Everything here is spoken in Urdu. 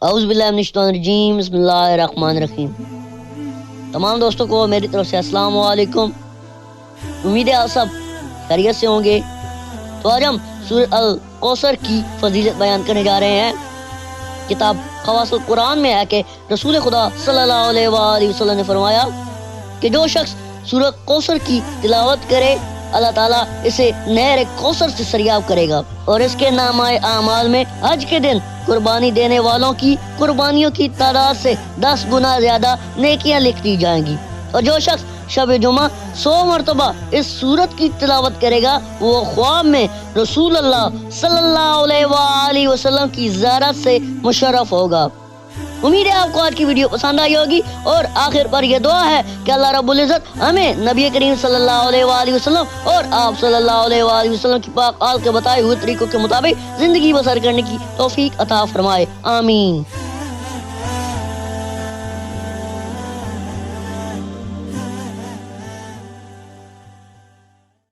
اعوذ باللہ من الشیطان الرجیم، بسم اللہ الرحمن الرحیم۔ تمام دوستوں کو میری طرف سے السلام علیکم۔ امید ہے آپ سب خیریت سے ہوں گے۔ تو آج ہم سورۃ الکوثر کی فضیلت بیان کرنے جا رہے ہیں۔ کتاب خواص القرآن میں ہے کہ رسول خدا صلی اللہ علیہ وآلہ وسلم نے فرمایا کہ جو شخص سورۃ کوثر کی تلاوت کرے اللہ تعالیٰ اسے نہر کوثر سے سریاب کرے گا، اور اس کے نامہ اعمال میں حج کے دن قربانی دینے والوں کی قربانیوں کی تعداد سے 10 گنا زیادہ نیکیاں لکھ دی جائیں گی۔ اور جو شخص شب جمعہ 100 مرتبہ اس سورت کی تلاوت کرے گا وہ خواب میں رسول اللہ صلی اللہ علیہ وآلہ وسلم کی زیارت سے مشرف ہوگا۔ امید ہے آپ کو آج کی ویڈیو پسند آئی ہوگی، اور آخر پر یہ دعا ہے کہ اللہ رب العزت ہمیں نبی کریم صلی اللہ علیہ وآلہ وسلم اور آپ صلی اللہ علیہ وآلہ وسلم کی پاک آل کے بتائے ہوئے طریقوں کے مطابق زندگی بسر کرنے کی توفیق عطا فرمائے، آمین۔